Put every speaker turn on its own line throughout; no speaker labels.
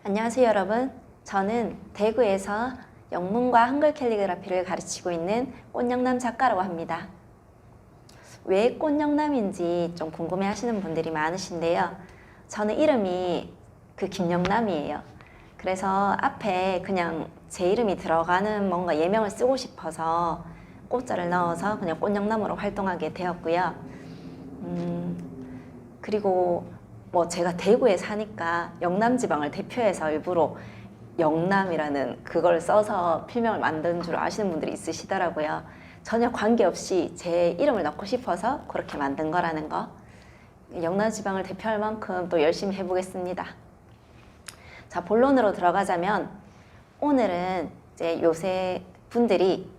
안녕하세요 여러분. 저는 대구에서 영문과 한글 캘리그라피를 가르치고 있는 꽃영남 작가라고 합니다. 왜 꽃영남인지 좀 궁금해 하시는 분들이 많으신데요. 저는 이름이 김영남이에요. 그래서 앞에 그냥 제 이름이 들어가는 뭔가 예명을 쓰고 싶어서 꽃자를 넣어서 그냥 꽃영남으로 활동하게 되었고요. 그리고 제가 대구에 사니까 영남지방을 대표해서 일부러 영남이라는 그걸 써서 필명을 만든 줄 아시는 분들이 있으시더라고요. 전혀 관계없이 제 이름을 넣고 싶어서 그렇게 만든 거라는 거. 영남지방을 대표할 만큼 또 열심히 해보겠습니다. 자, 본론으로 들어가자면 오늘은 이제 요새 분들이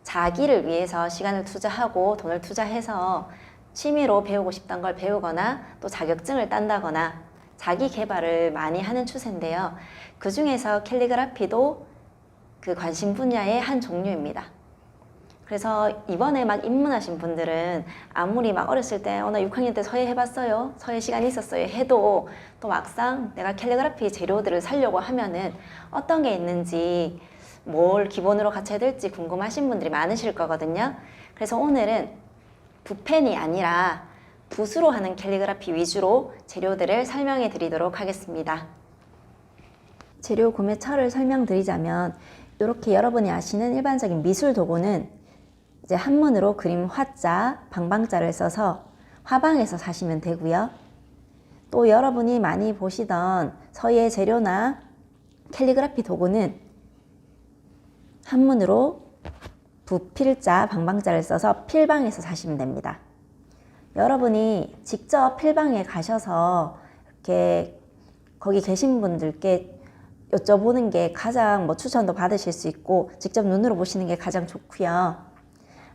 자기를 위해서 시간을 투자하고 돈을 투자해서 취미로 배우고 싶던 걸 배우거나 또 자격증을 딴다거나 자기 개발을 많이 하는 추세인데요. 그 중에서 캘리그라피도 그 관심 분야의 한 종류입니다. 그래서 이번에 막 입문하신 분들은 아무리 막 어렸을 때 나 6학년 때 서예 해봤어요, 서예 시간이 있었어요 해도 또 막상 내가 캘리그라피 재료들을 사려고 하면은 어떤 게 있는지 뭘 기본으로 갖춰야 될지 궁금하신 분들이 많으실 거거든요. 그래서 오늘은 붓펜이 아니라 붓으로 하는 캘리그라피 위주로 재료들을 설명해 드리도록 하겠습니다. 재료 구매처를 설명드리자면 이렇게 여러분이 아시는 일반적인 미술 도구는 이제 한문으로 그림 화자, 방방자를 써서 화방에서 사시면 되고요. 또 여러분이 많이 보시던 서예 재료나 캘리그라피 도구는 한문으로 붓필자, 방방자를 써서 필방에서 사시면 됩니다. 여러분이 직접 필방에 가셔서 이렇게 거기 계신 분들께 여쭤보는 게 가장 추천도 받으실 수 있고 직접 눈으로 보시는 게 가장 좋고요.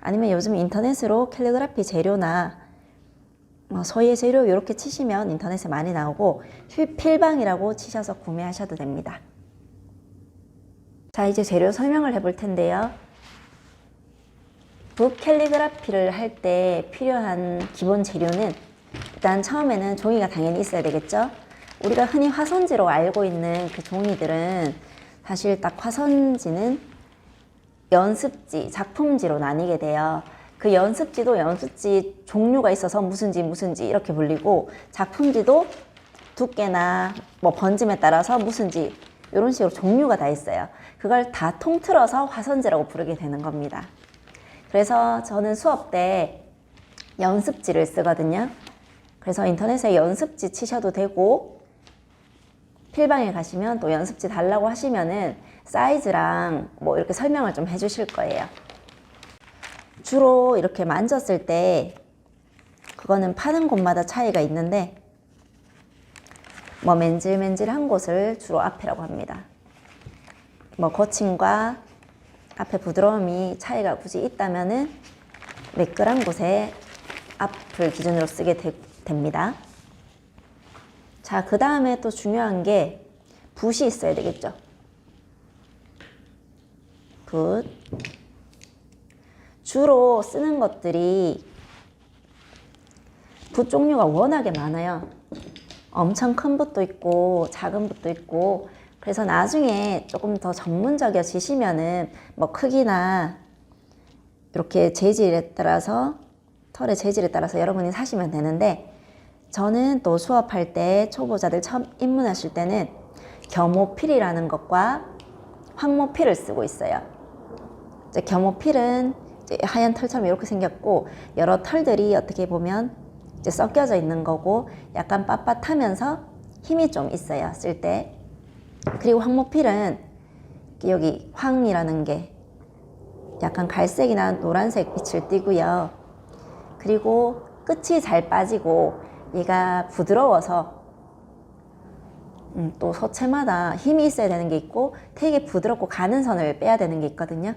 아니면 요즘 인터넷으로 캘리그라피 재료나 서예 재료 이렇게 치시면 인터넷에 많이 나오고 필방이라고 치셔서 구매하셔도 됩니다. 자, 이제 재료 설명을 해볼 텐데요. 붓 캘리그라피를 할 때 필요한 기본 재료는 일단 처음에는 종이가 당연히 있어야 되겠죠. 우리가 흔히 화선지로 알고 있는 그 종이들은 사실 딱 화선지는 연습지, 작품지로 나뉘게 돼요. 그 연습지도 연습지 종류가 있어서 무슨지 이렇게 불리고 작품지도 두께나 번짐에 따라서 무슨지 이런 식으로 종류가 다 있어요. 그걸 다 통틀어서 화선지라고 부르게 되는 겁니다. 그래서 저는 수업 때 연습지를 쓰거든요. 그래서 인터넷에 연습지 치셔도 되고 필방에 가시면 또 연습지 달라고 하시면은 사이즈랑 이렇게 설명을 좀 해주실 거예요. 주로 이렇게 만졌을 때 그거는 파는 곳마다 차이가 있는데 맨질맨질한 곳을 주로 앞이라고 합니다. 거침과 앞에 부드러움이 차이가 굳이 있다면은 매끌한 곳에 앞을 기준으로 쓰게 됩니다. 자, 그 다음에 또 중요한 게 붓이 있어야 되겠죠. 붓. 주로 쓰는 것들이 붓 종류가 워낙에 많아요. 엄청 큰 붓도 있고 작은 붓도 있고 그래서 나중에 조금 더 전문적이어지시면은 크기나 이렇게 재질에 따라서 털의 재질에 따라서 여러분이 사시면 되는데 저는 또 수업할 때 초보자들 처음 입문하실 때는 겸호필이라는 것과 황모필을 쓰고 있어요. 이제 겸호필은 이제 하얀 털처럼 이렇게 생겼고 여러 털들이 어떻게 보면 이제 섞여져 있는 거고 약간 빳빳하면서 힘이 좀 있어요, 쓸 때. 그리고 황모필은 여기 황이라는 게 약간 갈색이나 노란색 빛을 띠고요. 그리고 끝이 잘 빠지고 얘가 부드러워서 또 서체마다 힘이 있어야 되는 게 있고 되게 부드럽고 가는 선을 빼야 되는 게 있거든요.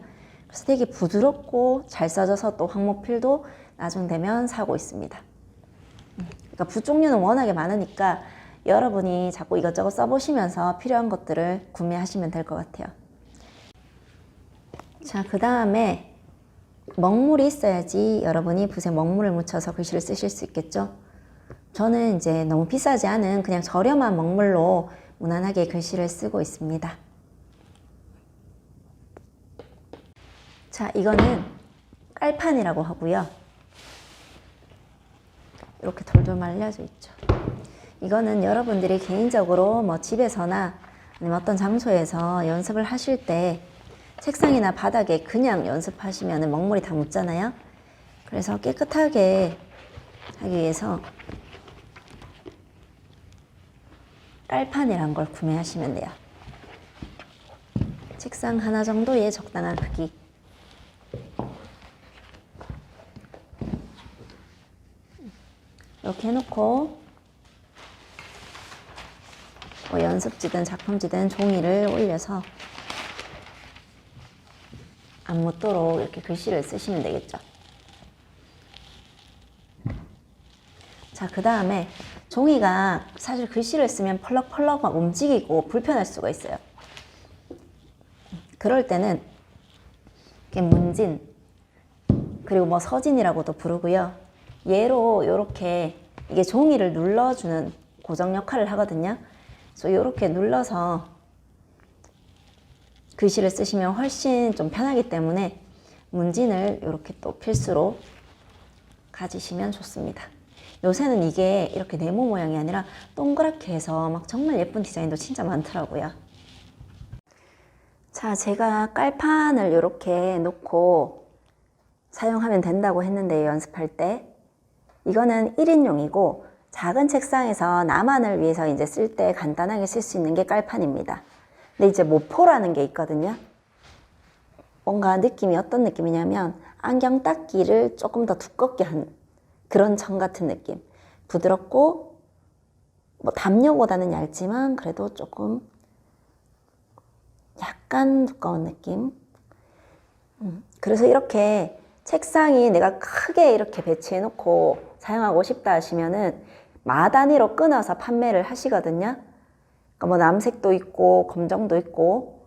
그래서 되게 부드럽고 잘 써져서 또 황모필도 나중 되면 사고 있습니다. 그러니까 붓 종류는 워낙에 많으니까 여러분이 자꾸 이것저것 써보시면서 필요한 것들을 구매하시면 될 것 같아요. 자, 그 다음에 먹물이 있어야지 여러분이 붓에 먹물을 묻혀서 글씨를 쓰실 수 있겠죠. 저는 이제 너무 비싸지 않은 그냥 저렴한 먹물로 무난하게 글씨를 쓰고 있습니다. 자, 이거는 깔판이라고 하고요. 이렇게 돌돌 말려져 있죠. 이거는 여러분들이 개인적으로 뭐 집에서나 아니면 어떤 장소에서 연습을 하실 때 책상이나 바닥에 그냥 연습하시면 먹물이 다 묻잖아요. 그래서 깨끗하게 하기 위해서 깔판이란 걸 구매하시면 돼요. 책상 하나 정도의 적당한 크기. 이렇게 해놓고 뭐 연습지든 작품지든 종이를 올려서 안 묻도록 이렇게 글씨를 쓰시면 되겠죠. 자, 그 다음에 종이가 사실 글씨를 쓰면 펄럭펄럭 막 움직이고 불편할 수가 있어요. 그럴 때는 이렇게 문진, 그리고 뭐 서진이라고도 부르고요. 얘로 이렇게 이게 종이를 눌러주는 고정 역할을 하거든요. 그래서 이렇게 눌러서 글씨를 쓰시면 훨씬 좀 편하기 때문에 문진을 이렇게 또 필수로 가지시면 좋습니다. 요새는 이게 이렇게 네모 모양이 아니라 동그랗게 해서 막 정말 예쁜 디자인도 진짜 많더라고요. 자, 제가 깔판을 이렇게 놓고 사용하면 된다고 했는데 연습할 때 이거는 1인용이고 작은 책상에서 나만을 위해서 이제 쓸 때 간단하게 쓸 수 있는 게 깔판입니다. 근데 이제 모포라는 게 있거든요. 뭔가 느낌이 어떤 느낌이냐면 안경 닦기를 조금 더 두껍게 한 그런 청 같은 느낌. 부드럽고 뭐 담요보다는 얇지만 그래도 조금 약간 두꺼운 느낌. 그래서 이렇게 책상이 내가 크게 이렇게 배치해 놓고 사용하고 싶다 하시면은 마 단위로 끊어서 판매를 하시거든요. 그러니까 뭐 남색도 있고 검정도 있고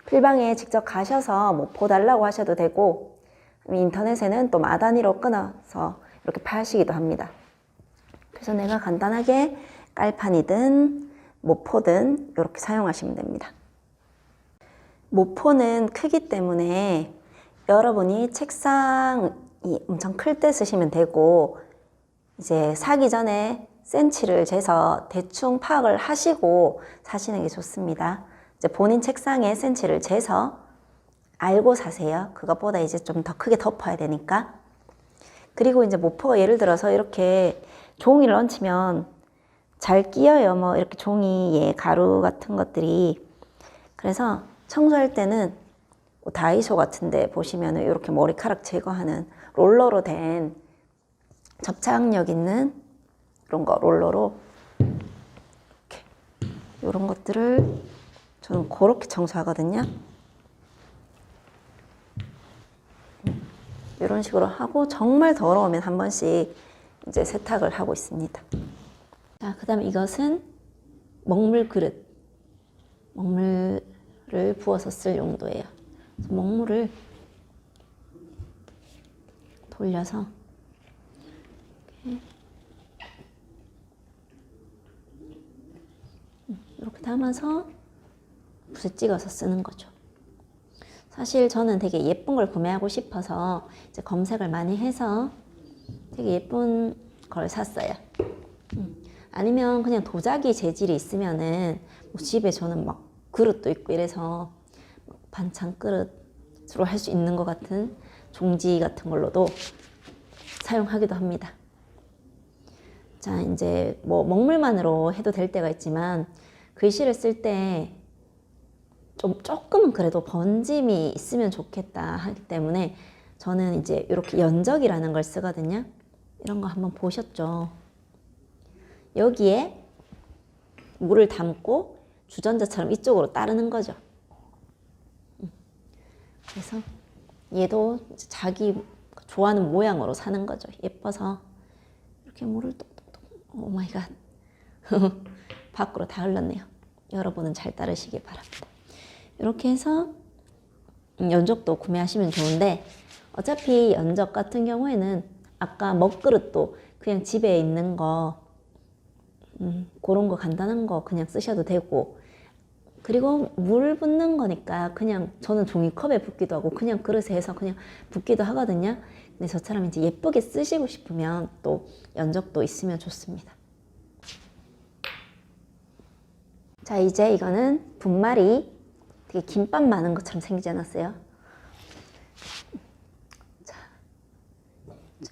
필방에 직접 가셔서 모포 달라고 하셔도 되고 인터넷에는 또 마 단위로 끊어서 이렇게 파시기도 합니다. 그래서 내가 간단하게 깔판이든 모포든 이렇게 사용하시면 됩니다. 모포는 크기 때문에 여러분이 책상이 엄청 클 때 쓰시면 되고 이제 사기 전에 센치를 재서 대충 파악을 하시고 사시는 게 좋습니다. 이제 본인 책상에 센치를 재서 알고 사세요. 그것보다 이제 좀 더 크게 덮어야 되니까. 그리고 이제 모포가 예를 들어서 이렇게 종이를 얹히면 잘 끼어요. 뭐 이렇게 종이에 가루 같은 것들이. 그래서 청소할 때는 뭐 다이소 같은 데 보시면 이렇게 머리카락 제거하는 롤러로 된 접착력 있는 이런 거 롤러로 이렇게 이런 것들을 저는 그렇게 청소하거든요. 이런 식으로 하고 정말 더러우면 한 번씩 이제 세탁을 하고 있습니다. 자, 그 다음에 이것은 먹물 그릇. 먹물을 부어서 쓸 용도예요. 그래서 먹물을 돌려서 이렇게 담아서 붓에 찍어서 쓰는 거죠. 사실 저는 되게 예쁜 걸 구매하고 싶어서 이제 검색을 많이 해서 되게 예쁜 걸 샀어요. 아니면 그냥 도자기 재질이 있으면은 뭐 집에 저는 막 그릇도 있고 이래서 반찬 그릇으로 할 수 있는 것 같은 종지 같은 걸로도 사용하기도 합니다. 자, 이제 뭐 먹물만으로 해도 될 때가 있지만 글씨를 쓸 때 조금은 그래도 번짐이 있으면 좋겠다 하기 때문에 저는 이제 이렇게 연적이라는 걸 쓰거든요. 이런 거 한번 보셨죠? 여기에 물을 담고 주전자처럼 이쪽으로 따르는 거죠. 그래서 얘도 자기 좋아하는 모양으로 사는 거죠. 예뻐서 이렇게 물을 똑똑똑. 오 마이 갓. 밖으로 다 흘렀네요. 여러분은 잘 따르시길 바랍니다. 이렇게 해서 연적도 구매하시면 좋은데 어차피 연적 같은 경우에는 아까 먹그릇도 그냥 집에 있는 거 그런 거 간단한 거 그냥 쓰셔도 되고, 그리고 물 붓는 거니까 그냥 저는 종이컵에 붓기도 하고 그냥 그릇에 해서 그냥 붓기도 하거든요. 근데 저처럼 이제 예쁘게 쓰시고 싶으면 또 연적도 있으면 좋습니다. 자, 이제 이거는 분말이 되게 김밥 많은 것처럼 생기지 않았어요? 자,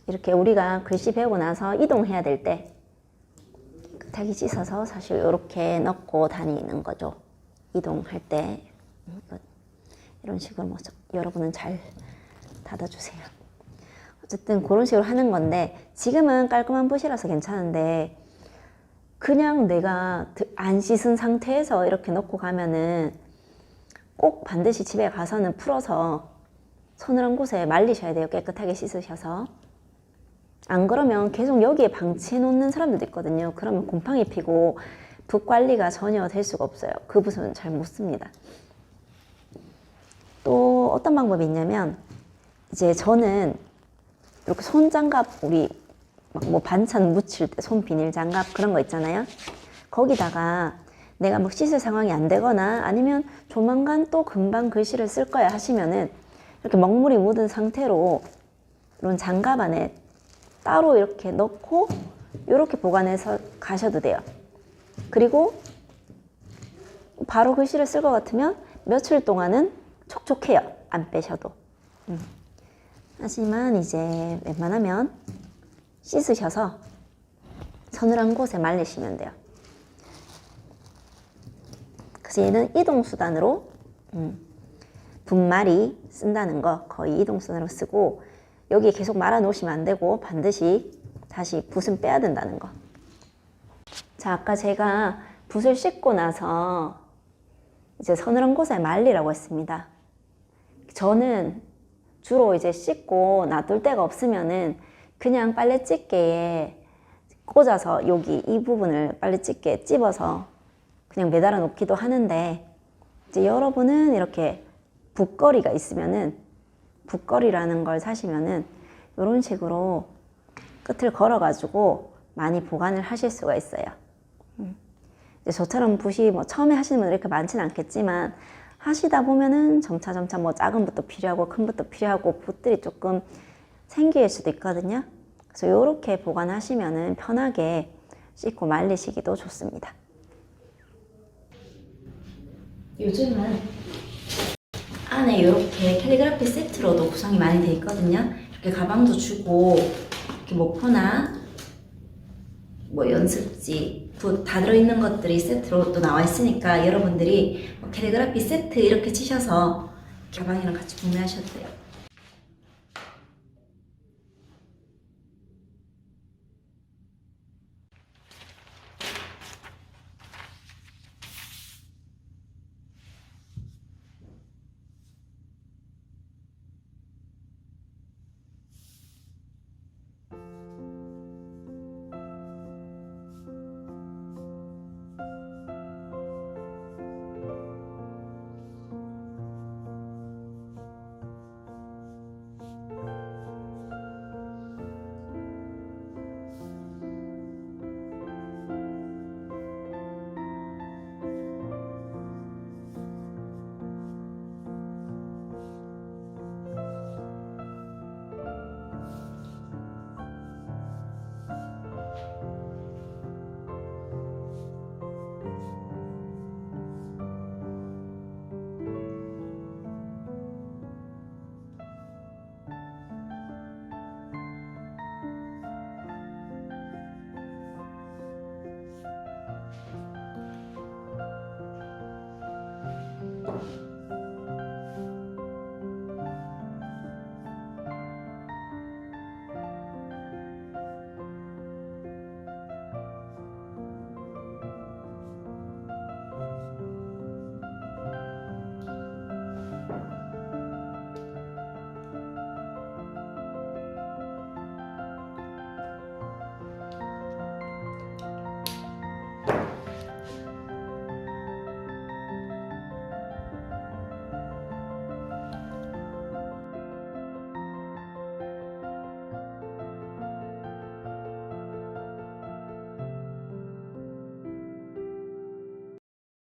이렇게 우리가 글씨 배우고 나서 이동해야 될 때 깨끗하게 씻어서 사실 이렇게 넣고 다니는 거죠. 이동할 때 이런 식으로 뭐 여러분은 잘 닫아주세요. 어쨌든 그런 식으로 하는 건데, 지금은 깔끔한 붓이라서 괜찮은데 그냥 내가 안 씻은 상태에서 이렇게 넣고 가면은 꼭 반드시 집에 가서는 풀어서 서늘한 곳에 말리셔야 돼요. 깨끗하게 씻으셔서. 안 그러면 계속 여기에 방치해 놓는 사람들도 있거든요. 그러면 곰팡이 피고 붓 관리가 전혀 될 수가 없어요. 그 붓은 잘 못 씁니다. 또 어떤 방법이 있냐면, 이제 저는 이렇게 손장갑, 우리 막 뭐 반찬 묻힐 때 손 비닐 장갑 그런 거 있잖아요. 거기다가 내가 뭐 씻을 상황이 안 되거나 아니면 조만간 또 금방 글씨를 쓸 거야 하시면은 이렇게 먹물이 묻은 상태로 이런 장갑 안에 따로 이렇게 넣고 이렇게 보관해서 가셔도 돼요. 그리고 바로 글씨를 쓸 것 같으면 며칠 동안은 촉촉해요. 안 빼셔도. 하지만 이제 웬만하면 씻으셔서 서늘한 곳에 말리시면 돼요. 그래서 얘는 이동수단으로 분말이 쓴다는 거 거의 이동수단으로 쓰고, 여기에 계속 말아 놓으시면 안 되고 반드시 다시 붓은 빼야 된다는 거. 자, 아까 제가 붓을 씻고 나서 이제 서늘한 곳에 말리라고 했습니다. 저는 주로 이제 씻고 놔둘 데가 없으면은 그냥 빨래집게에 꽂아서 여기 이 부분을 빨래집게에 찝어서 그냥 매달아 놓기도 하는데, 이제 여러분은 이렇게 붓거리가 있으면은, 붓거리라는 걸 사시면은 이런 식으로 끝을 걸어 가지고 많이 보관을 하실 수가 있어요. 이제 저처럼 붓이 뭐 처음에 하시는 분들 이렇게 많지는 않겠지만 하시다 보면은 점차 뭐 작은 붓도 필요하고 큰 붓도 필요하고 붓들이 조금 생길 수도 있거든요. 그래서 이렇게 보관하시면은 편하게 씻고 말리시기도 좋습니다. 요즘은 안에 이렇게 캘리그라피 세트로도 구성이 많이 되어 있거든요. 이렇게 가방도 주고 이렇게 목포나 뭐 연습지, 붓 다 들어있는 것들이 세트로 또 나와 있으니까 여러분들이 뭐 캘리그라피 세트 이렇게 치셔서 가방이랑 같이 구매하셔도 돼요.